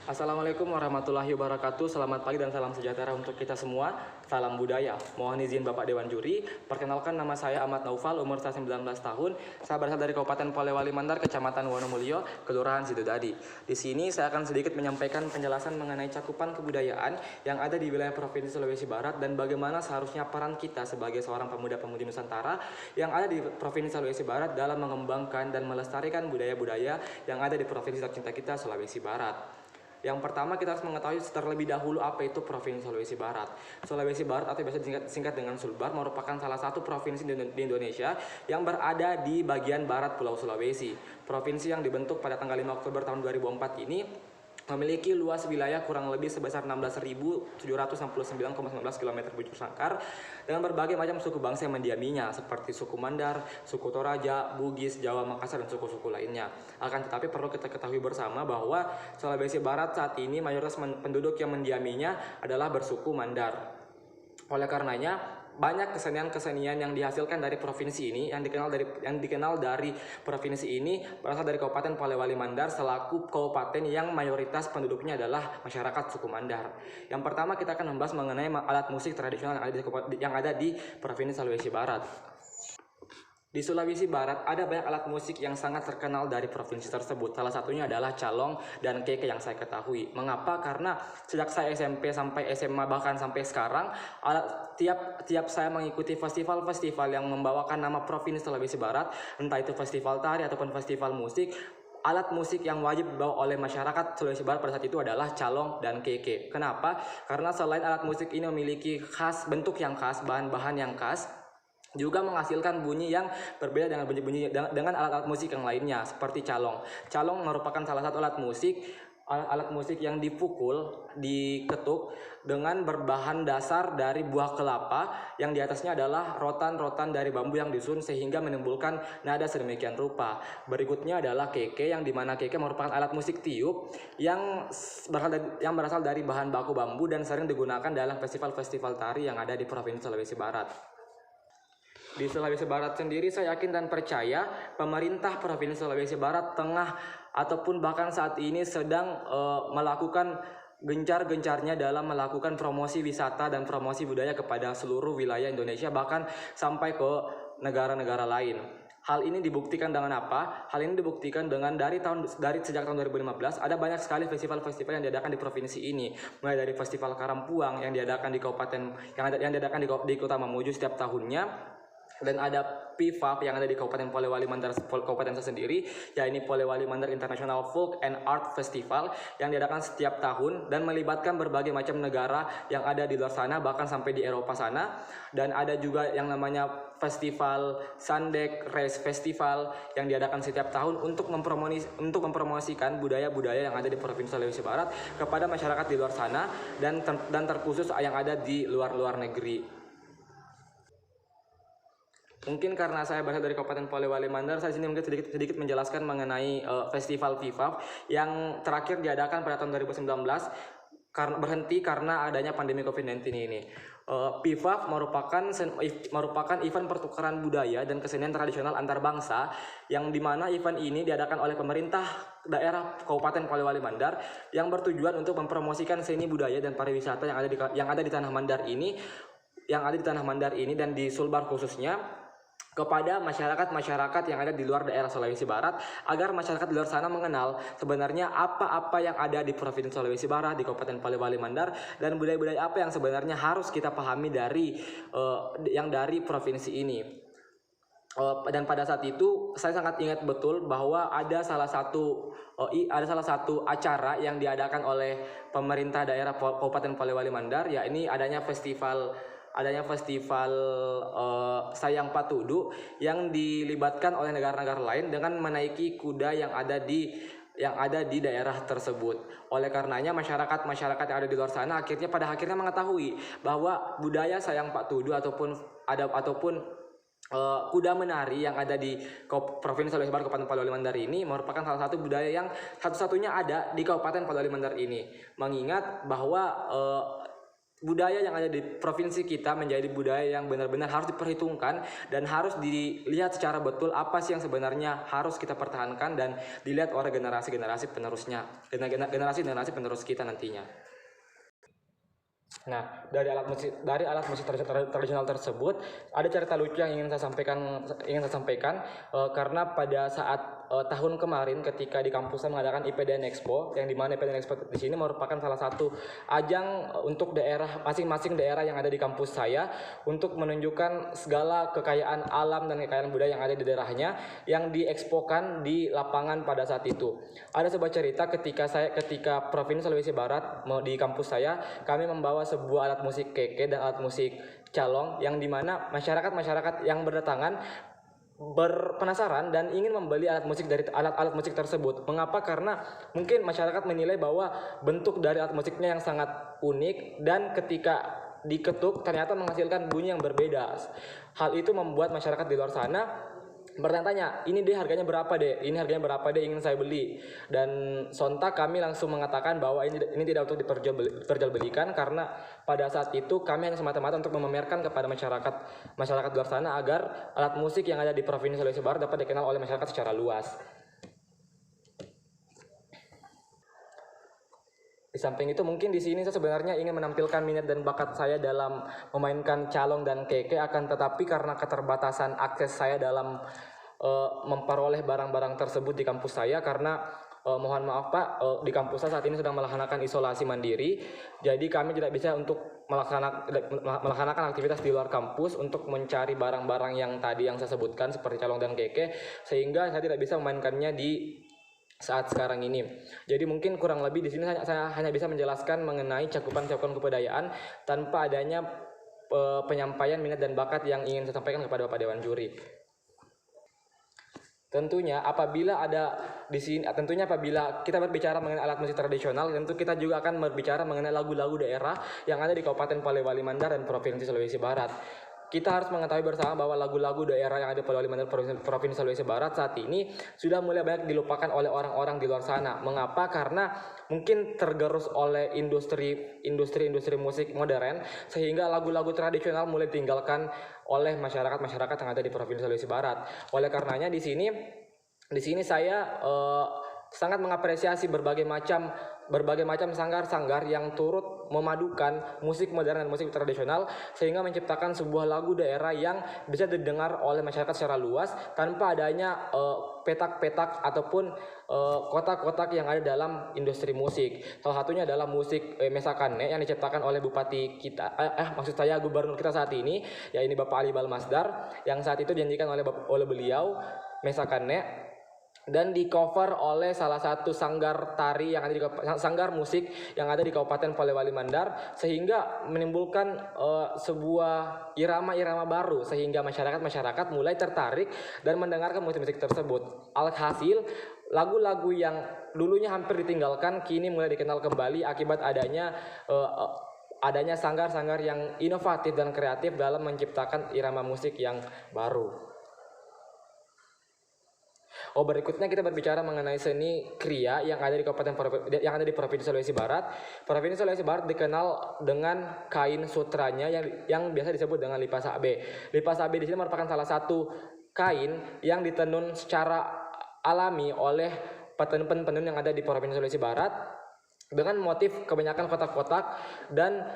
Assalamualaikum warahmatullahi wabarakatuh. Selamat pagi dan salam sejahtera untuk kita semua. Salam budaya. Mohon izin Bapak Dewan Juri. Perkenalkan, nama saya Ahmad Naufal, umur saya 19 tahun. Saya berasal dari Kabupaten Polewali Mandar, Kecamatan Wonomulyo, Kelurahan Sidodadi. Di sini saya akan sedikit menyampaikan penjelasan mengenai cakupan kebudayaan yang ada di wilayah Provinsi Sulawesi Barat dan bagaimana seharusnya peran kita sebagai seorang pemuda-pemudi Nusantara yang ada di Provinsi Sulawesi Barat dalam mengembangkan dan melestarikan budaya-budaya yang ada di Provinsi tercinta kita, Sulawesi Barat. Yang pertama, kita harus mengetahui terlebih dahulu apa itu Provinsi Sulawesi Barat. Sulawesi Barat atau biasa disingkat dengan Sulbar merupakan salah satu provinsi di Indonesia yang berada di bagian barat Pulau Sulawesi. Provinsi yang dibentuk pada tanggal 5 Oktober tahun 2004 ini memiliki luas wilayah kurang lebih sebesar 16.769,19 km bujur sangkar dengan berbagai macam suku bangsa yang mendiaminya seperti suku Mandar, suku Toraja, Bugis, Jawa, Makassar, dan suku-suku lainnya. Akan tetapi perlu kita ketahui bersama bahwa Sulawesi Barat saat ini mayoritas penduduk yang mendiaminya adalah bersuku Mandar. Oleh karenanya, banyak kesenian-kesenian yang dihasilkan dari provinsi ini yang dikenal dari provinsi ini berasal dari Kabupaten Polewali Mandar selaku kabupaten yang mayoritas penduduknya adalah masyarakat suku Mandar. Yang pertama, kita akan membahas mengenai alat musik tradisional yang ada di Provinsi Sulawesi Barat. Di Sulawesi Barat ada banyak alat musik yang sangat terkenal dari provinsi tersebut. Salah satunya adalah calong dan keke yang saya ketahui. Mengapa? Karena sejak saya SMP sampai SMA bahkan sampai sekarang, tiap saya mengikuti festival-festival yang membawakan nama Provinsi Sulawesi Barat, entah itu festival tari ataupun festival musik, alat musik yang wajib dibawa oleh masyarakat Sulawesi Barat pada saat itu adalah calong dan keke. Kenapa? Karena selain alat musik ini memiliki bentuk yang khas, bahan-bahan yang khas, juga menghasilkan bunyi yang berbeda dengan alat-alat musik yang lainnya seperti calong. Calong merupakan salah satu alat musik yang diketuk dengan berbahan dasar dari buah kelapa yang di atasnya adalah rotan-rotan dari bambu yang disusun sehingga menimbulkan nada sedemikian rupa. Berikutnya adalah keke, yang dimana keke merupakan alat musik tiup yang berasal dari bahan baku bambu dan sering digunakan dalam festival-festival tari yang ada di Provinsi Sulawesi Barat. Di Sulawesi Barat sendiri, saya yakin dan percaya pemerintah Provinsi Sulawesi Barat tengah ataupun bahkan saat ini sedang melakukan gencar-gencarnya dalam melakukan promosi wisata dan promosi budaya kepada seluruh wilayah Indonesia, bahkan sampai ke negara-negara lain. Hal ini dibuktikan dengan apa? Hal ini dibuktikan dengan sejak tahun 2015 ada banyak sekali festival-festival yang diadakan di provinsi ini. Mulai dari Festival Karampuang yang diadakan di di Kota Mamuju setiap tahunnya, dan ada PIFAP yang ada di Kabupaten Polewali Mandar, kabupaten saya sendiri, yaitu Polewali Mandar International Folk and Art Festival yang diadakan setiap tahun dan melibatkan berbagai macam negara yang ada di luar sana, bahkan sampai di Eropa sana. Dan ada juga yang namanya Festival Sandek Race Festival yang diadakan setiap tahun untuk mempromosikan budaya-budaya yang ada di Provinsi Sulawesi Barat kepada masyarakat di luar sana dan terkhusus yang ada di luar negeri. Mungkin karena saya berasal dari Kabupaten Polewali Mandar, saya sini mungkin sedikit menjelaskan mengenai festival FIFAF yang terakhir diadakan pada tahun 2019 berhenti karena adanya pandemi COVID-19 ini. PIFAF merupakan event pertukaran budaya dan kesenian tradisional antar bangsa yang dimana event ini diadakan oleh pemerintah daerah Kabupaten Polewali Mandar yang bertujuan untuk mempromosikan seni budaya dan pariwisata yang ada di tanah Mandar ini dan di Sulbar khususnya, kepada masyarakat yang ada di luar daerah Sulawesi Barat, agar masyarakat di luar sana mengenal sebenarnya apa-apa yang ada di Provinsi Sulawesi Barat, di Kabupaten Polewali Mandar, dan budaya-budaya apa yang sebenarnya harus kita pahami dari provinsi ini. Dan pada saat itu saya sangat ingat betul bahwa ada salah satu acara yang diadakan oleh pemerintah daerah Kabupaten Polewali Mandar, yakni adanya festival Sayang Patudu yang dilibatkan oleh negara-negara lain dengan menaiki kuda yang ada di daerah tersebut. Oleh karenanya masyarakat yang ada di luar sana pada akhirnya mengetahui bahwa budaya Sayang Patudu ataupun kuda menari yang ada di Provinsi Sulawesi Barat Kabupaten Polewali Mandar ini merupakan salah satu budaya yang satu-satunya ada di Kabupaten Polewali Mandar ini. Mengingat bahwa budaya yang ada di provinsi kita menjadi budaya yang benar-benar harus diperhitungkan dan harus dilihat secara betul apa sih yang sebenarnya harus kita pertahankan dan dilihat oleh generasi-generasi penerusnya, generasi-generasi penerus kita nantinya. Nah, dari alat musik tradisional tersebut ada cerita lucu yang ingin saya sampaikan karena pada saat tahun kemarin ketika di kampus saya mengadakan IPDN Expo, yang dimana IPDN Expo di sini merupakan salah satu ajang untuk daerah, masing-masing daerah yang ada di kampus saya untuk menunjukkan segala kekayaan alam dan kekayaan budaya yang ada di daerahnya yang diekspokan di lapangan pada saat itu. Ada sebuah cerita ketika Provinsi Sulawesi Barat di kampus saya, kami membawa sebuah alat musik keke dan alat musik calong yang dimana masyarakat yang berdatangan berpenasaran dan ingin membeli alat musik musik tersebut. Mengapa? Karena mungkin masyarakat menilai bahwa bentuk dari alat musiknya yang sangat unik dan ketika diketuk ternyata menghasilkan bunyi yang berbeda. Hal itu membuat masyarakat di luar sana bertanya-tanya, ini harganya berapa deh, ingin saya beli. Dan sontak kami langsung mengatakan bahwa ini tidak untuk diperjualbelikan, karena pada saat itu kami hanya semata-mata untuk memamerkan kepada masyarakat luar sana agar alat musik yang ada di Provinsi Sulawesi Barat dapat dikenal oleh masyarakat secara luas. Di samping itu mungkin di sini saya sebenarnya ingin menampilkan minat dan bakat saya dalam memainkan calong dan keke, akan tetapi karena keterbatasan akses saya dalam memperoleh barang-barang tersebut di kampus saya, karena mohon maaf Pak, di kampus saya saat ini sedang melaksanakan isolasi mandiri, jadi kami tidak bisa untuk melaksanakan aktivitas di luar kampus untuk mencari barang-barang yang tadi yang saya sebutkan seperti calong dan keke, sehingga saya tidak bisa memainkannya di saat sekarang ini. Jadi mungkin kurang lebih di sini saya hanya bisa menjelaskan mengenai cakupan kebudayaan tanpa adanya penyampaian minat dan bakat yang ingin saya sampaikan kepada Bapak Dewan Juri. Tentunya apabila kita berbicara mengenai alat musik tradisional, tentu kita juga akan berbicara mengenai lagu-lagu daerah yang ada di Kabupaten Polewali Mandar dan Provinsi Sulawesi Barat. Kita harus mengetahui bersama bahwa lagu-lagu daerah yang ada di Polewali Mandar Provinsi Sulawesi Barat saat ini sudah mulai banyak dilupakan oleh orang-orang di luar sana. Mengapa? Karena mungkin tergerus oleh industri musik modern, sehingga lagu-lagu tradisional mulai ditinggalkan oleh masyarakat yang ada di Provinsi Sulawesi Barat. Oleh karenanya di sini saya sangat mengapresiasi berbagai macam sanggar-sanggar yang turut memadukan musik modern dan musik tradisional sehingga menciptakan sebuah lagu daerah yang bisa didengar oleh masyarakat secara luas tanpa adanya petak-petak ataupun kotak-kotak yang ada dalam industri musik. Salah satunya adalah musik Mesakane yang diciptakan oleh bupati kita, gubernur kita saat ini, yaitu Bapak Ali Balmasdar, yang saat itu dijanjikan oleh beliau Mesakane, dan di cover oleh salah satu sanggar musik yang ada di Kabupaten Polewali Mandar, sehingga menimbulkan sebuah irama-irama baru sehingga masyarakat mulai tertarik dan mendengarkan musik-musik tersebut. Alhasil lagu-lagu yang dulunya hampir ditinggalkan kini mulai dikenal kembali akibat adanya sanggar-sanggar yang inovatif dan kreatif dalam menciptakan irama musik yang baru. Berikutnya kita berbicara mengenai seni kriya yang ada di Provinsi Sulawesi Barat. Provinsi Sulawesi Barat dikenal dengan kain sutranya yang biasa disebut dengan lipas abe. Lipas abe di sini merupakan salah satu kain yang ditenun secara alami oleh penenun yang ada di Provinsi Sulawesi Barat dengan motif kebanyakan kotak-kotak dan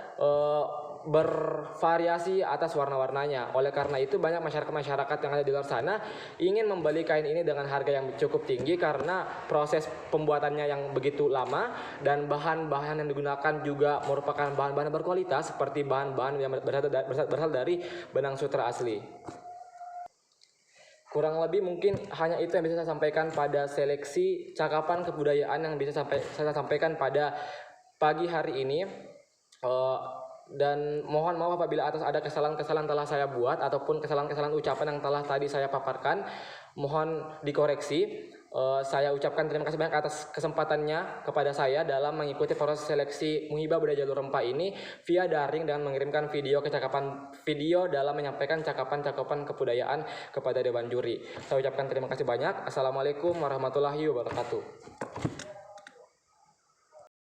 bervariasi atas warna-warnanya. Oleh karena itu banyak masyarakat yang ada di luar sana ingin membeli kain ini dengan harga yang cukup tinggi karena proses pembuatannya yang begitu lama dan bahan-bahan yang digunakan juga merupakan bahan-bahan berkualitas seperti bahan-bahan yang berasal dari benang sutra asli. Kurang lebih mungkin hanya itu yang bisa saya sampaikan pada seleksi cakapan kebudayaan yang bisa saya sampaikan pada pagi hari ini. Dan mohon maaf apabila ada kesalahan-kesalahan telah saya buat ataupun kesalahan-kesalahan ucapan yang telah tadi saya paparkan, mohon dikoreksi. Saya ucapkan terima kasih banyak atas kesempatannya kepada saya dalam mengikuti proses seleksi Muhibah Budaya Jalur Rempah ini via daring dengan mengirimkan video dalam menyampaikan cakapan-cakapan kebudayaan kepada Dewan Juri. Saya ucapkan terima kasih banyak. Assalamualaikum warahmatullahi wabarakatuh.